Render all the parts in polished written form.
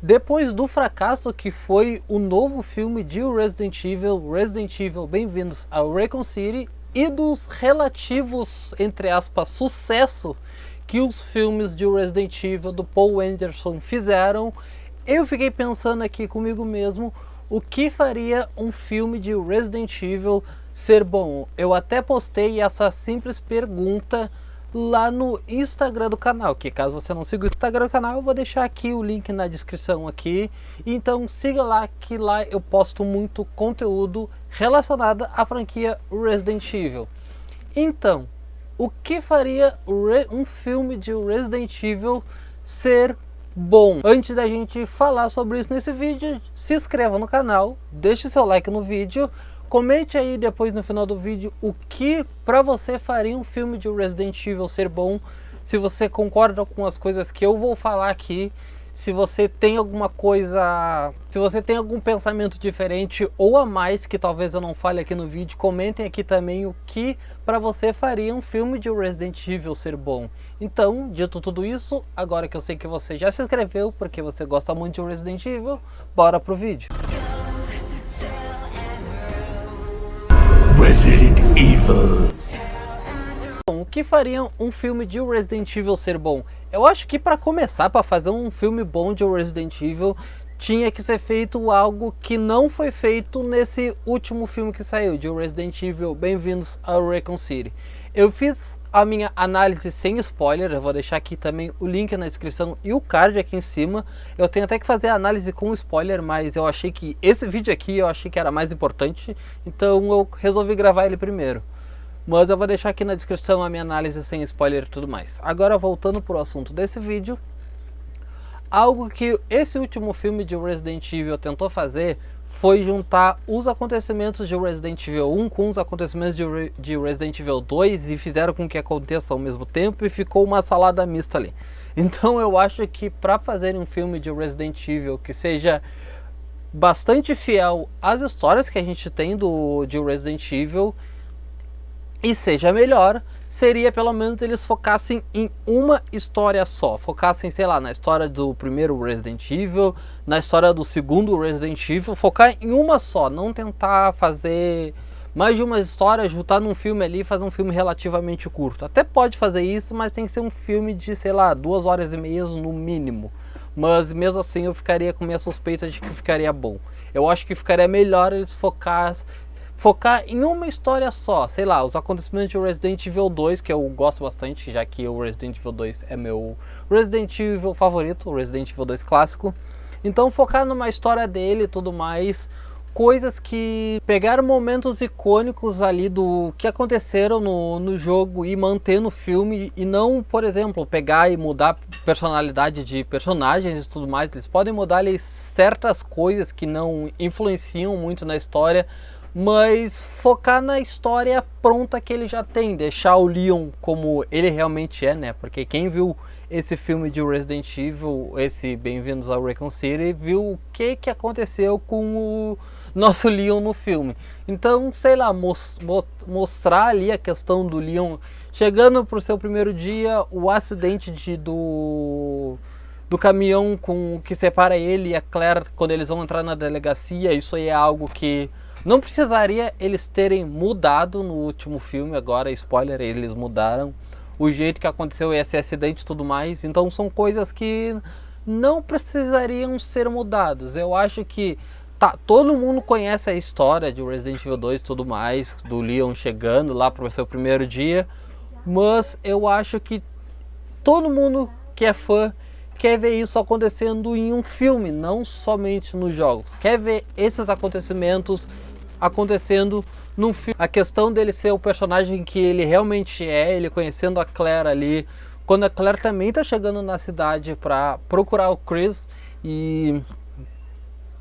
Depois do fracasso que foi o novo filme de Resident Evil, Bem-vindos ao Raccoon City, e dos relativos, entre aspas, sucesso que os filmes de Resident Evil do Paul Anderson fizeram, eu fiquei pensando aqui comigo mesmo o que faria um filme de Resident Evil ser bom. Eu até postei essa simples pergunta lá no Instagram do canal, que caso você não siga o Instagram do canal, eu vou deixar aqui o link na descrição aqui. Então siga lá, que lá eu posto muito conteúdo relacionado à franquia Resident Evil. Então, o que faria um filme de Resident Evil ser bom? Antes da gente falar sobre isso nesse vídeo, se inscreva no canal, deixe seu like no vídeo, comente aí depois no final do vídeo o que pra você faria um filme de Resident Evil ser bom, se você concorda com as coisas que eu vou falar aqui, se você tem alguma coisa, se você tem algum pensamento diferente ou a mais que talvez eu não fale aqui no vídeo, comentem aqui também o que pra você faria um filme de Resident Evil ser bom. Então, dito tudo isso, agora que eu sei que você já se inscreveu porque você gosta muito de Resident Evil, bora pro vídeo. Resident Evil. Bom, o que faria um filme de Resident Evil ser bom? Eu acho que para começar, para fazer um filme bom de Resident Evil, tinha que ser feito algo que não foi feito nesse último filme que saiu, de Resident Evil Bem-vindos ao Raccoon City. Eu fiz a minha análise sem spoiler, eu vou deixar aqui também o link na descrição e o card aqui em cima. Eu tenho até que fazer a análise com spoiler, mas eu achei que esse vídeo aqui eu achei que era mais importante, então eu resolvi gravar ele primeiro. Mas eu vou deixar aqui na descrição a minha análise sem spoiler e tudo mais. Agora, voltando para o assunto desse vídeo, algo que esse último filme de Resident Evil tentou fazer foi juntar os acontecimentos de Resident Evil 1 com os acontecimentos de Resident Evil 2 e fizeram com que aconteça ao mesmo tempo e ficou uma salada mista ali. Então eu acho que para fazer um filme de Resident Evil que seja bastante fiel às histórias que a gente tem de Resident Evil e seja melhor, seria pelo menos eles focassem em uma história só. Focassem, sei lá, na história do primeiro Resident Evil, na história do segundo Resident Evil, focar em uma só, não tentar fazer mais de uma história, juntar num filme ali e fazer um filme relativamente curto. Até pode fazer isso, mas tem que ser um filme de, sei lá, 2 horas e meia no mínimo. Mas mesmo assim eu ficaria com minha suspeita de que ficaria bom. Eu acho que ficaria melhor eles focar em uma história só, sei lá, os acontecimentos de Resident Evil 2, que eu gosto bastante, já que o Resident Evil 2 é meu Resident Evil favorito, o Resident Evil 2 clássico. Então focar numa história dele e tudo mais, coisas que pegaram momentos icônicos ali do que aconteceram no jogo e manter no filme, e não, por exemplo, pegar e mudar a personalidade de personagens e tudo mais. Eles podem mudar ali certas coisas que não influenciam muito na história, mas focar na história pronta que ele já tem, deixar o Leon como ele realmente é, né? Porque quem viu esse filme de Resident Evil, esse Bem-vindos ao Raccoon City, viu o que aconteceu com o nosso Leon no filme. Então, sei lá, mostrar ali a questão do Leon chegando pro seu primeiro dia, o acidente do caminhão que separa ele e a Claire quando eles vão entrar na delegacia. Isso aí é algo que não precisaria eles terem mudado no último filme. Agora, spoiler, eles mudaram o jeito que aconteceu esse acidente e tudo mais. Então são coisas que não precisariam ser mudadas. Eu acho que todo mundo conhece a história de Resident Evil 2 e tudo mais, do Leon chegando lá para o seu primeiro dia, mas eu acho que todo mundo que é fã quer ver isso acontecendo em um filme, não somente nos jogos. Quer ver esses acontecimentos acontecendo num filme. A questão dele ser o personagem que ele realmente é, ele conhecendo a Claire ali, quando a Claire também tá chegando na cidade para procurar o Chris e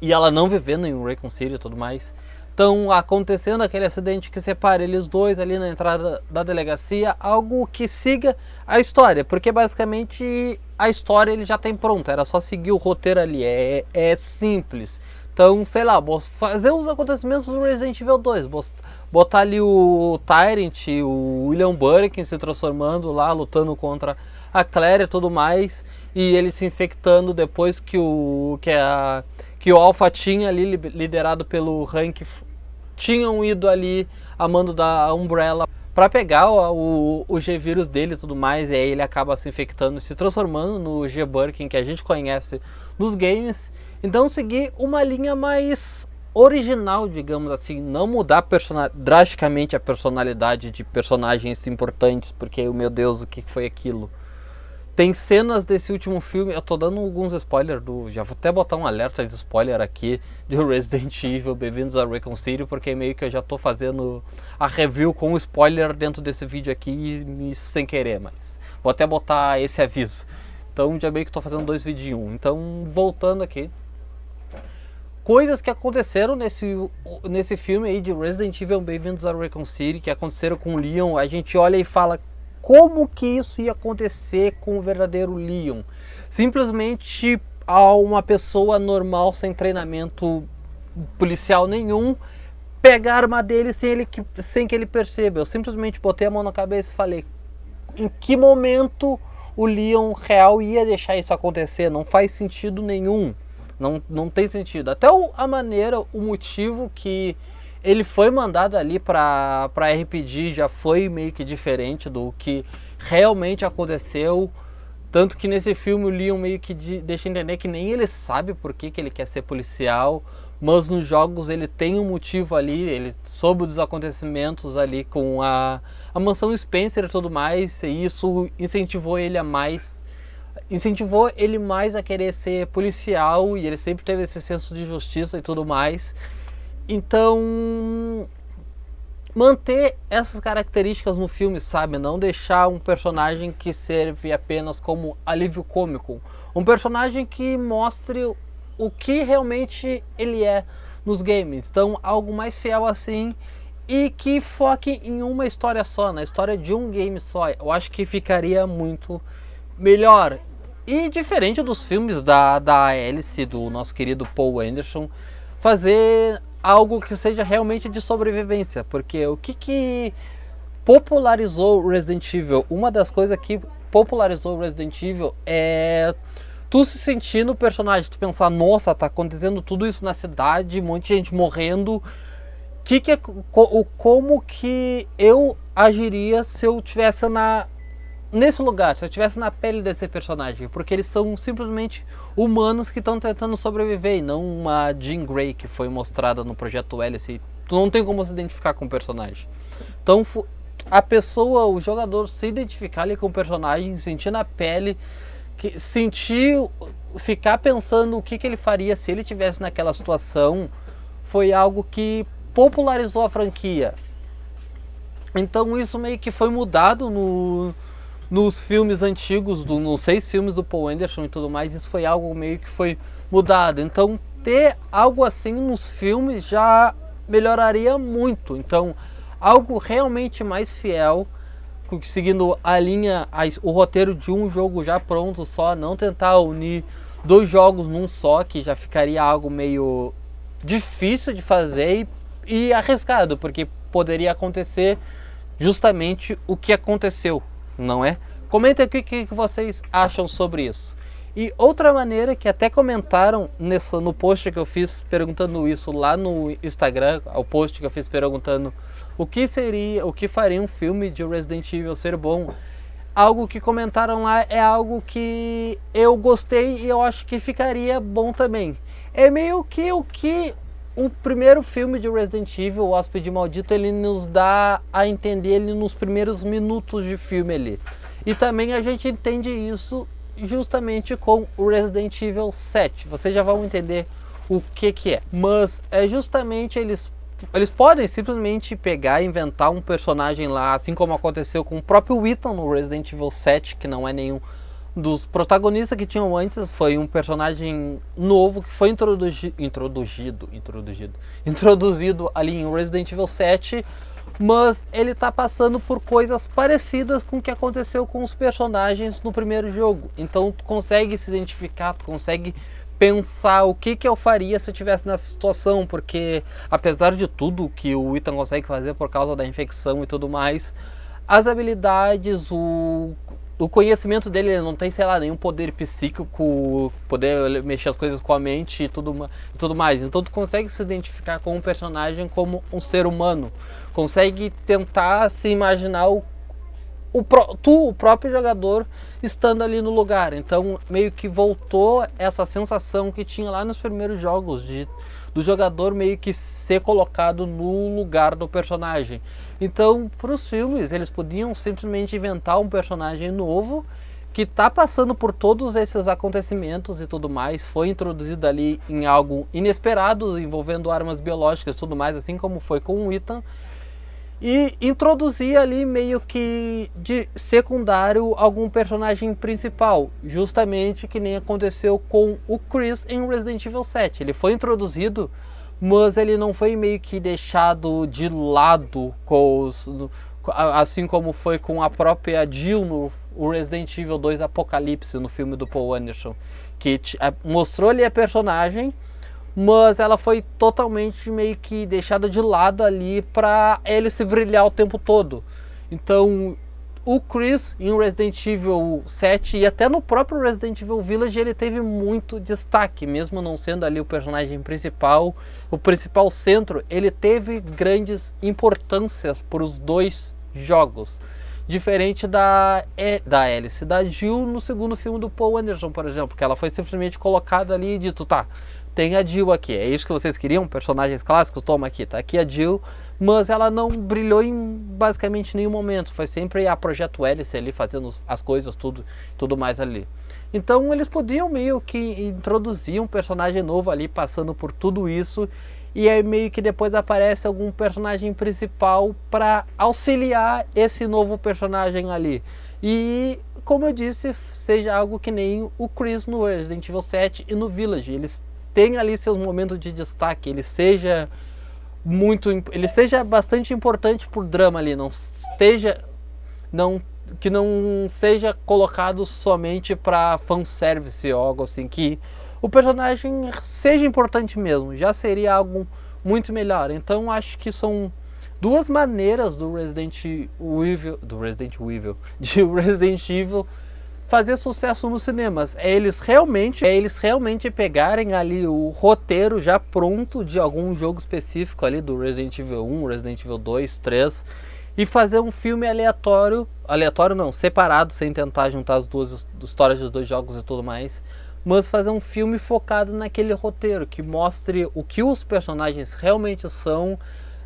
ela não vivendo em Raccoon City e tudo mais. Então acontecendo aquele acidente que separa eles dois ali na entrada da delegacia, algo que siga a história, porque basicamente a história ele já tem pronta, era só seguir o roteiro ali, é simples. Então, sei lá, fazer os acontecimentos do Resident Evil 2, botar ali o Tyrant, o William Birkin se transformando lá, lutando contra a Claire e tudo mais, e ele se infectando depois que o Alpha tinha ali, liderado pelo Hank, tinham ido ali a mando da Umbrella para pegar o G-Vírus dele e tudo mais, e aí ele acaba se infectando e se transformando no G-Birkin que a gente conhece nos games. Então seguir uma linha mais original, digamos assim, não mudar drasticamente a personalidade de personagens importantes, porque, meu Deus, o que foi aquilo? Tem cenas desse último filme, eu tô dando alguns spoilers já vou até botar um alerta de spoiler aqui de Resident Evil, Bem-vindos a Raccoon City, porque meio que eu já tô fazendo a review com spoiler dentro desse vídeo aqui, sem querer, mas vou até botar esse aviso. Então já meio que tô fazendo 2 vídeos em 1. Então, voltando aqui, coisas que aconteceram nesse filme aí de Resident Evil, Bem-vindos a Raccoon City, que aconteceram com o Leon, a gente olha e fala, como que isso ia acontecer com o verdadeiro Leon? Simplesmente a uma pessoa normal, sem treinamento policial nenhum, pegar a arma dele sem que ele perceba. Eu simplesmente botei a mão na cabeça e falei, em que momento o Leon real ia deixar isso acontecer? Não faz sentido nenhum. Não tem sentido. Até a maneira, o motivo que ele foi mandado ali para RPG já foi meio que diferente do que realmente aconteceu. Tanto que nesse filme o Leon meio que deixa entender que nem ele sabe por que ele quer ser policial. Mas nos jogos ele tem um motivo ali, ele soube dos acontecimentos ali com a mansão Spencer e tudo mais. E isso incentivou ele mais a querer ser policial, e ele sempre teve esse senso de justiça e tudo mais. Então, manter essas características no filme, sabe? Não deixar um personagem que serve apenas como alívio cômico. Um personagem que mostre o que realmente ele é nos games. Então, algo mais fiel assim, e que foque em uma história só, na história de um game só. Eu acho que ficaria muito melhor. E diferente dos filmes da Alice, do nosso querido Paul Anderson, fazer algo que seja realmente de sobrevivência. Porque o que popularizou Resident Evil, uma das coisas que popularizou Resident Evil é tu se sentir no personagem, tu pensar, nossa, tá acontecendo tudo isso na cidade, um monte de gente morrendo. Como que eu agiria se eu tivesse nesse lugar, se eu estivesse na pele desse personagem? Porque eles são simplesmente humanos que estão tentando sobreviver, e não uma Jean Grey que foi mostrada no Projeto Hélice. Tu não tem como se identificar com o personagem. Então a pessoa, o jogador, se identificar ali com o personagem, sentir na pele, ficar pensando o que ele faria se ele estivesse naquela situação, foi algo que popularizou a franquia. Então isso meio que foi mudado nos filmes antigos, nos 6 filmes do Paul Anderson e tudo mais. Isso foi algo meio que foi mudado. Então ter algo assim nos filmes já melhoraria muito. Então algo realmente mais fiel, seguindo a linha, o roteiro de um jogo já pronto só, não tentar unir 2 jogos num só, que já ficaria algo meio difícil de fazer e arriscado, porque poderia acontecer justamente o que aconteceu, não é? Comenta aqui o que vocês acham sobre isso. E outra maneira que até comentaram no post que eu fiz perguntando isso lá no Instagram, o post que eu fiz perguntando o que faria um filme de Resident Evil ser bom, algo que comentaram lá é algo que eu gostei e eu acho que ficaria bom também. É meio que o que o primeiro filme de Resident Evil, o Hóspede Maldito, ele nos dá a entender ele nos primeiros minutos de filme ali. E também a gente entende isso justamente com o Resident Evil 7. Vocês já vão entender o que é. Mas é justamente eles podem simplesmente pegar e inventar um personagem lá, assim como aconteceu com o próprio Ethan no Resident Evil 7, que não é nenhum dos protagonistas que tinham antes, foi um personagem novo que foi introduzido ali em Resident Evil 7, mas ele está passando por coisas parecidas com o que aconteceu com os personagens no primeiro jogo. Então tu consegue se identificar, tu consegue pensar o que eu faria se eu estivesse nessa situação, porque apesar de tudo que o Ethan consegue fazer por causa da infecção e tudo mais, as habilidades, o conhecimento dele, ele não tem, sei lá, nenhum poder psíquico, poder mexer as coisas com a mente e tudo mais. Então tu consegue se identificar com um personagem como um ser humano, consegue tentar se imaginar o próprio jogador estando ali no lugar. Então meio que voltou essa sensação que tinha lá nos primeiros jogos do jogador meio que ser colocado no lugar do personagem. Então, para os filmes, eles podiam simplesmente inventar um personagem novo que está passando por todos esses acontecimentos e tudo mais, foi introduzido ali em algo inesperado, envolvendo armas biológicas e tudo mais, assim como foi com o Ethan, e introduzir ali meio que de secundário algum personagem principal, justamente que nem aconteceu com o Chris em Resident Evil 7. Ele foi introduzido, mas ele não foi meio que deixado de lado, assim como foi com a própria Jill no Resident Evil 2 Apocalipse, no filme do Paul Anderson, que mostrou ali a personagem, mas ela foi totalmente meio que deixada de lado ali para ele se brilhar o tempo todo. Então o Chris em Resident Evil 7 e até no próprio Resident Evil Village ele teve muito destaque, mesmo não sendo ali o personagem principal, o principal centro, ele teve grandes importâncias para os dois jogos. Diferente da Alice, da Jill no segundo filme do Paul Anderson, por exemplo, que ela foi simplesmente colocada ali e dito, tá, tem a Jill aqui, é isso que vocês queriam? Personagens clássicos? Toma aqui, tá aqui a Jill. Mas ela não brilhou em basicamente nenhum momento. Foi sempre a Projeto Hélice ali fazendo as coisas, tudo mais ali. Então eles podiam meio que introduzir um personagem novo ali passando por tudo isso. E aí meio que depois aparece algum personagem principal para auxiliar esse novo personagem ali. E como eu disse, seja algo que nem o Chris no Resident Evil 7 e no Village. Eles têm ali seus momentos de destaque, ele seja bastante importante pro drama ali, que não seja colocado somente para fanservice ou algo assim, que o personagem seja importante mesmo, já seria algo muito melhor. Então acho que são duas maneiras de Resident Evil fazer sucesso nos cinemas. É eles realmente pegarem ali o roteiro já pronto de algum jogo específico ali do Resident Evil 1, Resident Evil 2, 3 e fazer um filme aleatório não, separado, sem tentar juntar as duas histórias dos dois jogos e tudo mais, mas fazer um filme focado naquele roteiro, que mostre o que os personagens realmente são.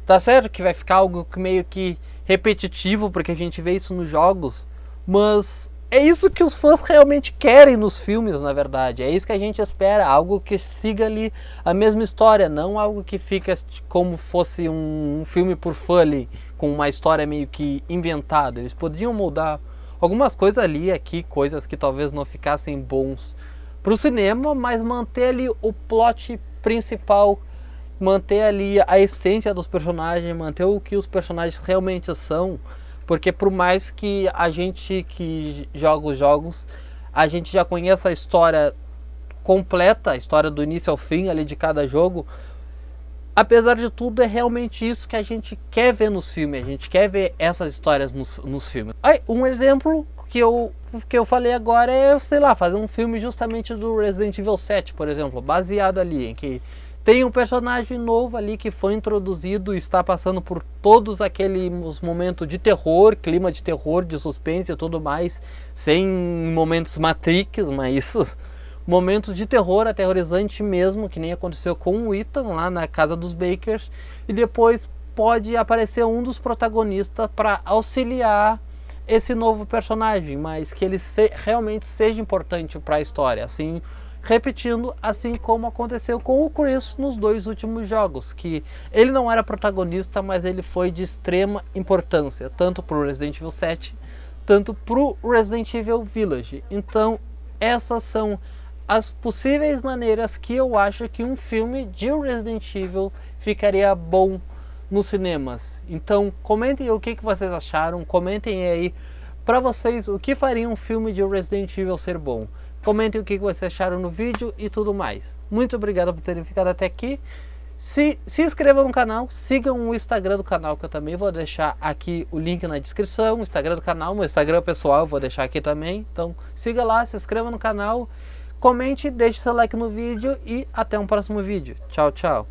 Tá certo que vai ficar algo meio que repetitivo, porque a gente vê isso nos jogos, mas é isso que os fãs realmente querem nos filmes, na verdade. É isso que a gente espera, algo que siga ali a mesma história, não algo que fica como fosse um filme por fã ali, com uma história meio que inventada. Eles podiam mudar algumas coisas ali, aqui, coisas que talvez não ficassem bons para o cinema, mas manter ali o plot principal, manter ali a essência dos personagens, manter o que os personagens realmente são. Porque por mais que a gente que joga os jogos, a gente já conheça a história completa, a história do início ao fim ali de cada jogo, apesar de tudo é realmente isso que a gente quer ver nos filmes, a gente quer ver essas histórias nos filmes. Aí, um exemplo que eu falei agora é, sei lá, fazer um filme justamente do Resident Evil 7, por exemplo, baseado ali em que tem um personagem novo ali que foi introduzido e está passando por todos aqueles momentos de terror, clima de terror, de suspense e tudo mais, sem momentos Matrix, mas momentos de terror aterrorizante mesmo, que nem aconteceu com o Ethan lá na casa dos Bakers, e depois pode aparecer um dos protagonistas para auxiliar esse novo personagem, mas que ele realmente seja importante para a história, assim, repetindo, assim como aconteceu com o Chris nos dois últimos jogos, que ele não era protagonista, mas ele foi de extrema importância, tanto para o Resident Evil 7, tanto para o Resident Evil Village. Então, essas são as possíveis maneiras que eu acho que um filme de Resident Evil ficaria bom nos cinemas. Então, comentem o que vocês acharam, comentem aí para vocês o que faria um filme de Resident Evil ser bom. Comentem o que vocês acharam no vídeo e tudo mais. Muito obrigado por terem ficado até aqui. Se inscreva no canal, sigam o Instagram do canal, que eu também vou deixar aqui o link na descrição. O Instagram do canal, meu Instagram pessoal eu vou deixar aqui também. Então siga lá, se inscreva no canal, comente, deixe seu like no vídeo e até um próximo vídeo. Tchau, tchau.